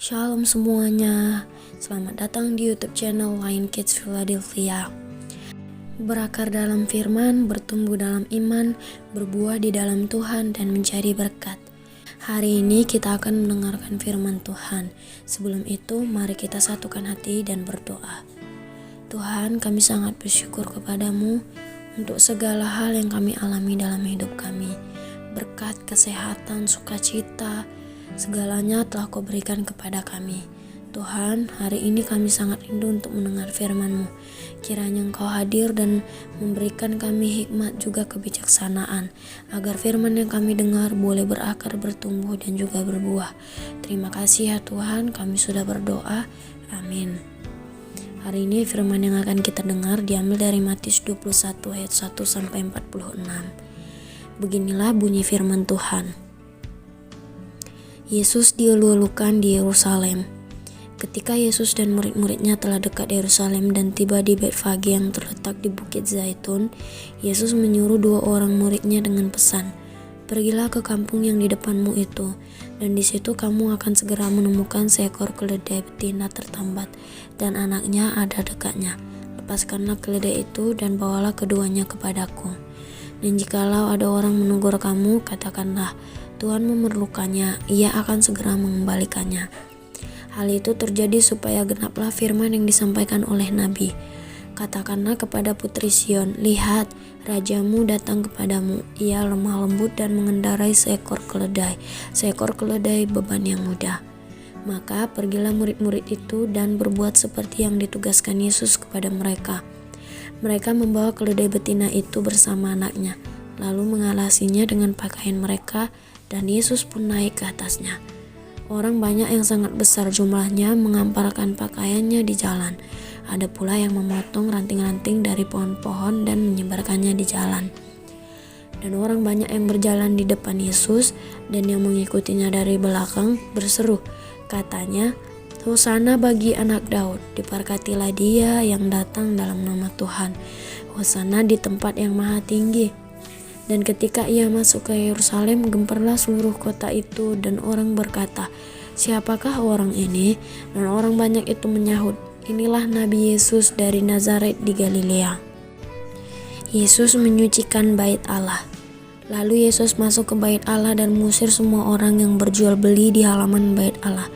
Shalom semuanya, selamat datang di YouTube channel Lion Kids Philadelphia. Berakar dalam firman, bertumbuh dalam iman, berbuah di dalam Tuhan, dan mencari berkat. Hari ini kita akan mendengarkan firman Tuhan. Sebelum itu, mari kita satukan hati dan berdoa. Tuhan, kami sangat bersyukur kepadamu untuk segala hal yang kami alami dalam hidup kami. Berkat, kesehatan, sukacita, segalanya telah Kau berikan kepada kami. Tuhan, hari ini kami sangat rindu untuk mendengar firman-Mu. Kiranya Engkau hadir dan memberikan kami hikmat juga kebijaksanaan, agar firman yang kami dengar boleh berakar, bertumbuh, dan juga berbuah. Terima kasih ya Tuhan, kami sudah berdoa. Amin. Hari ini firman yang akan kita dengar diambil dari Matius 21 ayat 1-46. Beginilah bunyi firman Tuhan. Yesus dielulukan di Yerusalem. Ketika Yesus dan murid-muridnya telah dekat Yerusalem dan tiba di Betfage yang terletak di Bukit Zaitun, Yesus menyuruh 2 orang muridnya dengan pesan, "Pergilah ke kampung yang di depanmu itu, dan di situ kamu akan segera menemukan seekor keledai betina tertambat, dan anaknya ada dekatnya. Lepaskanlah keledai itu dan bawalah keduanya kepadaku. Dan jikalau ada orang menegur kamu, katakanlah, Tuhan memerlukannya, ia akan segera mengembalikannya." Hal itu terjadi supaya genaplah firman yang disampaikan oleh Nabi. "Katakanlah kepada putri Sion, lihat, rajamu datang kepadamu. Ia lemah lembut dan mengendarai seekor keledai beban yang mudah." Maka pergilah murid-murid itu dan berbuat seperti yang ditugaskan Yesus kepada mereka. Mereka membawa keledai betina itu bersama anaknya, lalu mengalasinya dengan pakaian mereka, dan Yesus pun naik ke atasnya. Orang banyak yang sangat besar jumlahnya mengamparkan pakaiannya di jalan. Ada pula yang memotong ranting-ranting dari pohon-pohon dan menyebarkannya di jalan. Dan orang banyak yang berjalan di depan Yesus dan yang mengikutinya dari belakang berseru, katanya, "Hosana bagi anak Daud, diberkatilah dia yang datang dalam nama Tuhan. Hosana di tempat yang maha tinggi." Dan ketika ia masuk ke Yerusalem, gemparlah seluruh kota itu, dan orang berkata, "Siapakah orang ini?" Dan orang banyak itu menyahut, "Inilah Nabi Yesus dari Nazaret di Galilea." Yesus menyucikan bait Allah. Lalu Yesus masuk ke bait Allah dan mengusir semua orang yang berjual beli di halaman bait Allah.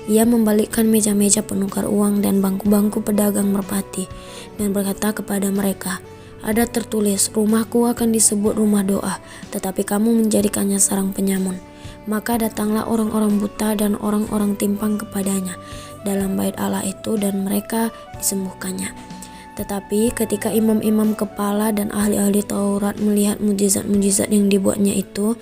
Ia membalikkan meja-meja penukar uang dan bangku-bangku pedagang merpati, dan berkata kepada mereka, "Ada tertulis, rumahku akan disebut rumah doa, tetapi kamu menjadikannya sarang penyamun." Maka datanglah orang-orang buta dan orang-orang timpang kepadanya dalam bait Allah itu, dan mereka disembuhkannya. Tetapi ketika imam-imam kepala dan ahli-ahli Taurat melihat mujizat-mujizat yang dibuatnya itu,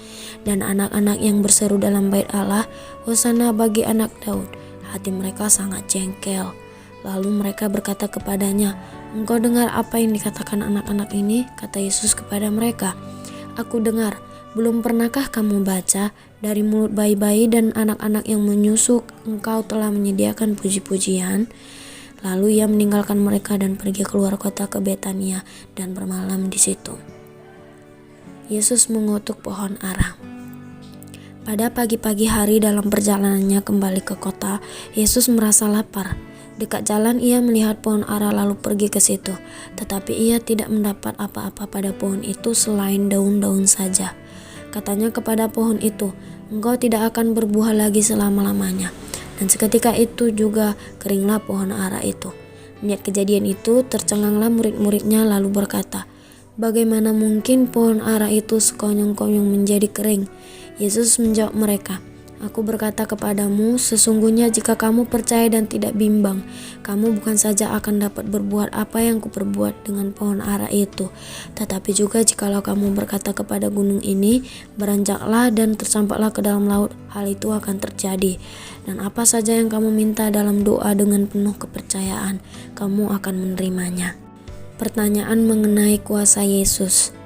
dan anak-anak yang berseru dalam bait Allah, "Hosana bagi anak Daud," hati mereka sangat jengkel. Lalu mereka berkata kepadanya, "Engkau dengar apa yang dikatakan anak-anak ini?" Kata Yesus kepada mereka, "Aku dengar. Belum pernahkah kamu baca, dari mulut bayi-bayi dan anak-anak yang menyusuk, Engkau telah menyediakan puji-pujian?" Lalu ia meninggalkan mereka dan pergi keluar kota ke Betania dan bermalam di situ. Yesus mengutuk pohon ara. Pada pagi-pagi hari dalam perjalanannya kembali ke kota, Yesus merasa lapar. Dekat jalan ia melihat pohon ara lalu pergi ke situ, tetapi ia tidak mendapat apa-apa pada pohon itu selain daun-daun saja. Katanya kepada pohon itu, "Engkau tidak akan berbuah lagi selama-lamanya." Dan seketika itu juga keringlah pohon ara itu. Melihat kejadian itu, tercenganglah murid-muridnya lalu berkata, "Bagaimana mungkin pohon ara itu sekonyong-konyong menjadi kering?" Yesus menjawab mereka, "Aku berkata kepadamu, sesungguhnya jika kamu percaya dan tidak bimbang, kamu bukan saja akan dapat berbuat apa yang kuperbuat dengan pohon ara itu, tetapi juga jikalau kamu berkata kepada gunung ini, beranjaklah dan tercampaklah ke dalam laut, hal itu akan terjadi. Dan apa saja yang kamu minta dalam doa dengan penuh kepercayaan, kamu akan menerimanya." Pertanyaan mengenai kuasa Yesus.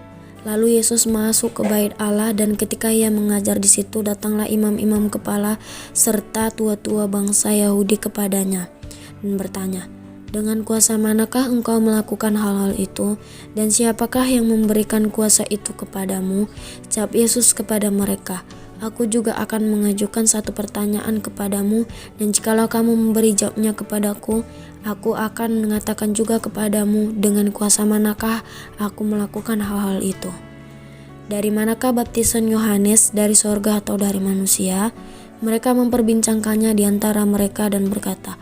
Lalu Yesus masuk ke bait Allah, dan ketika ia mengajar di situ, datanglah imam-imam kepala serta tua-tua bangsa Yahudi kepadanya dan bertanya, "Dengan kuasa manakah engkau melakukan hal-hal itu? Dan siapakah yang memberikan kuasa itu kepadamu?" Jawab Yesus kepada mereka, Aku juga akan mengajukan satu pertanyaan kepadamu, dan jikalau kamu memberi jawabnya kepadaku, aku akan mengatakan juga kepadamu dengan kuasa manakah aku melakukan hal-hal itu. Dari manakah baptisan Yohanes, dari sorga atau dari manusia? Mereka memperbincangkannya di antara mereka dan berkata,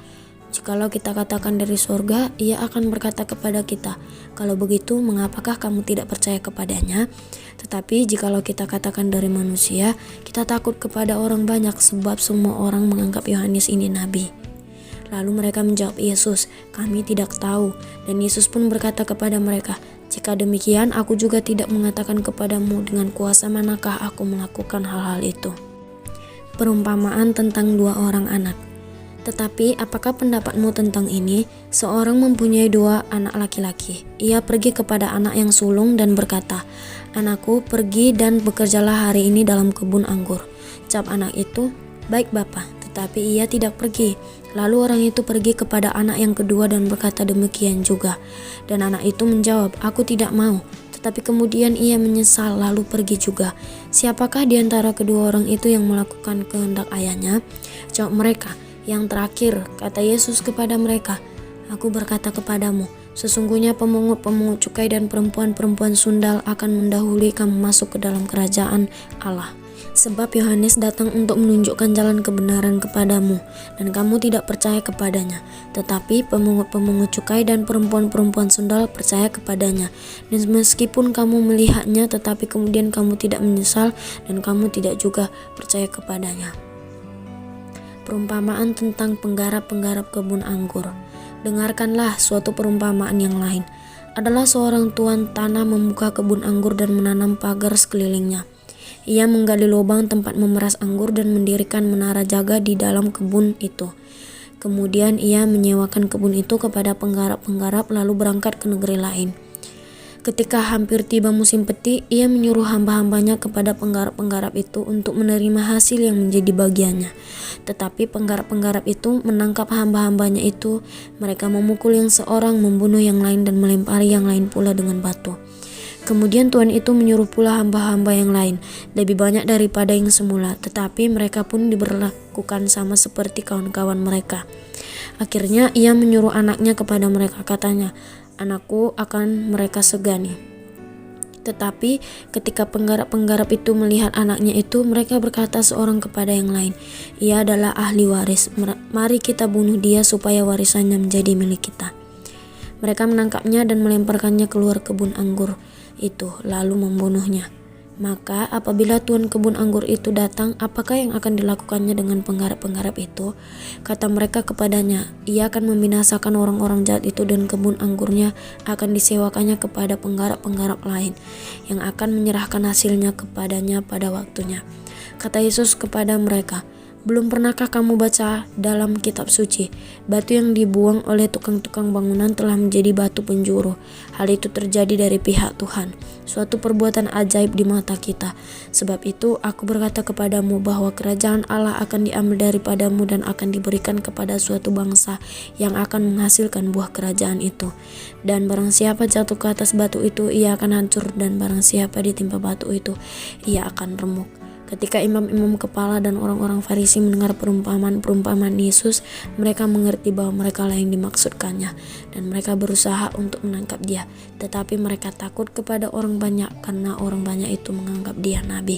jikalau kita katakan dari sorga, ia akan berkata kepada kita, kalau begitu mengapakah kamu tidak percaya kepadanya? Tetapi jikalau kita katakan dari manusia, kita takut kepada orang banyak sebab semua orang menganggap Yohanes ini nabi. Lalu mereka menjawab Yesus, kami tidak tahu. Dan Yesus pun berkata kepada mereka, jika demikian aku juga tidak mengatakan kepadamu dengan kuasa manakah aku melakukan hal-hal itu. Perumpamaan tentang dua orang anak. Tetapi apakah pendapatmu tentang ini? Seorang mempunyai dua anak laki-laki. Ia pergi kepada anak yang sulung dan berkata, anakku, pergi dan bekerjalah hari ini dalam kebun anggur. Jawab anak itu, baik Bapa, tetapi ia tidak pergi. Lalu orang itu pergi kepada anak yang kedua dan berkata demikian juga. Dan anak itu menjawab, aku tidak mau. Tetapi kemudian ia menyesal lalu pergi juga. Siapakah di antara kedua orang itu yang melakukan kehendak ayahnya? Jawab mereka, yang terakhir. Kata Yesus kepada mereka, aku berkata kepadamu, sesungguhnya pemungut-pemungut cukai dan perempuan-perempuan sundal akan mendahului kamu masuk ke dalam kerajaan Allah. Sebab Yohanes datang untuk menunjukkan jalan kebenaran kepadamu, dan kamu tidak percaya kepadanya. Tetapi pemungut-pemungut cukai dan perempuan-perempuan sundal percaya kepadanya. Dan meskipun kamu melihatnya, tetapi kemudian kamu tidak menyesal, dan kamu tidak juga percaya kepadanya. Perumpamaan tentang penggarap-penggarap kebun anggur. Dengarkanlah suatu perumpamaan yang lain. Adalah seorang tuan tanah membuka kebun anggur dan menanam pagar sekelilingnya. Ia menggali lubang tempat memeras anggur dan mendirikan menara jaga di dalam kebun itu. Kemudian ia menyewakan kebun itu kepada penggarap-penggarap lalu berangkat ke negeri lain. Ketika hampir tiba musim petik, ia menyuruh hamba-hambanya kepada penggarap-penggarap itu untuk menerima hasil yang menjadi bagiannya. Tetapi penggarap-penggarap itu menangkap hamba-hambanya itu. Mereka memukul yang seorang, membunuh yang lain, dan melempari yang lain pula dengan batu. Kemudian Tuhan itu menyuruh pula hamba-hamba yang lain, lebih banyak daripada yang semula, tetapi mereka pun diberlakukan sama seperti kawan-kawan mereka. Akhirnya ia menyuruh anaknya kepada mereka, katanya, anakku akan mereka segani. Tetapi ketika penggarap-penggarap itu melihat anaknya itu, mereka berkata seorang kepada yang lain, ia adalah ahli waris, mari kita bunuh dia supaya warisannya menjadi milik kita. Mereka menangkapnya dan melemparkannya keluar kebun anggur itu, lalu membunuhnya. Maka apabila tuan kebun anggur itu datang, apakah yang akan dilakukannya dengan penggarap-penggarap itu? Kata mereka kepadanya, ia akan membinasakan orang-orang jahat itu dan kebun anggurnya akan disewakannya kepada penggarap-penggarap lain yang akan menyerahkan hasilnya kepadanya pada waktunya. Kata Yesus kepada mereka, belum pernahkah kamu baca dalam kitab suci, batu yang dibuang oleh tukang-tukang bangunan telah menjadi batu penjuru. Hal itu terjadi dari pihak Tuhan, suatu perbuatan ajaib di mata kita. Sebab itu aku berkata kepadamu bahwa kerajaan Allah akan diambil daripadamu dan akan diberikan kepada suatu bangsa yang akan menghasilkan buah kerajaan itu. Dan barang siapa jatuh ke atas batu itu, ia akan hancur, dan barang siapa ditimpa batu itu, ia akan remuk. Ketika imam-imam kepala dan orang-orang Farisi mendengar perumpamaan Yesus, mereka mengerti bahwa mereka lah yang dimaksudkannya, dan mereka berusaha untuk menangkap dia. Tetapi mereka takut kepada orang banyak, karena orang banyak itu menganggap dia nabi.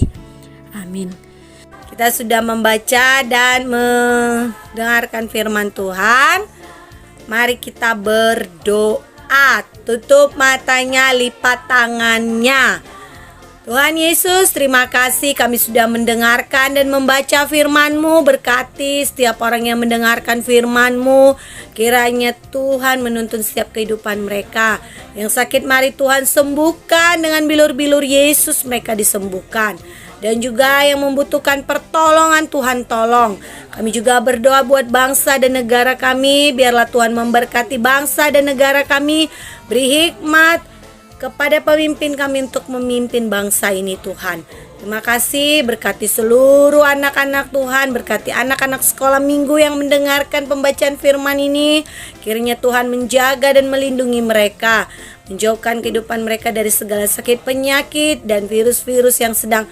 Amin. Kita sudah membaca dan mendengarkan firman Tuhan. Mari kita berdoa. Tutup matanya, lipat tangannya. Tuhan Yesus, terima kasih kami sudah mendengarkan dan membaca firman-Mu. Berkati setiap orang yang mendengarkan firman-Mu. Kiranya Tuhan menuntun setiap kehidupan mereka. Yang sakit mari Tuhan sembuhkan, dengan bilur-bilur Yesus mereka disembuhkan. Dan juga yang membutuhkan pertolongan Tuhan tolong. Kami juga berdoa buat bangsa dan negara kami. Biarlah Tuhan memberkati bangsa dan negara kami. Beri hikmat kepada pemimpin kami untuk memimpin bangsa ini Tuhan. Terima kasih, berkati seluruh anak-anak Tuhan, berkati anak-anak sekolah minggu yang mendengarkan pembacaan firman ini. Kiranya Tuhan menjaga dan melindungi mereka, menjauhkan kehidupan mereka dari segala sakit penyakit dan virus-virus yang sedang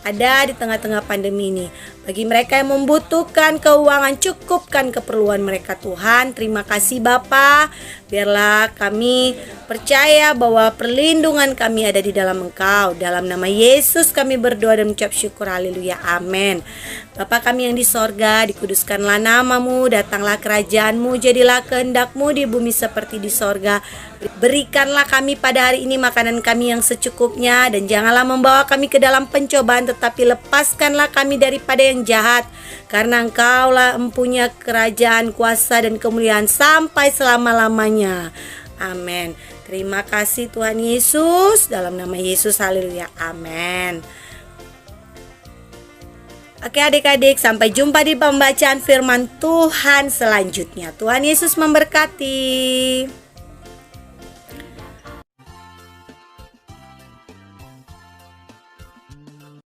ada di tengah-tengah pandemi ini. Bagi mereka yang membutuhkan keuangan, cukupkan keperluan mereka Tuhan. Terima kasih Bapa. Biarlah kami percaya bahwa perlindungan kami ada di dalam Engkau. Dalam nama Yesus kami berdoa dan mengucap syukur. Haleluya. Amin. Bapa kami yang di sorga, dikuduskanlah namamu, datanglah kerajaanmu, jadilah kehendakmu di bumi seperti di sorga. Berikanlah kami pada hari ini makanan kami yang secukupnya, dan janganlah membawa kami ke dalam pencobaan, tetapi lepaskanlah kami daripada yang jahat, karena Engkaulah empunya kerajaan, kuasa, dan kemuliaan sampai selama-lamanya. Amin. Terima kasih Tuhan Yesus. Dalam nama Yesus, haleluya. Amin. Oke adik-adik, sampai jumpa di pembacaan firman Tuhan selanjutnya. Tuhan Yesus memberkati.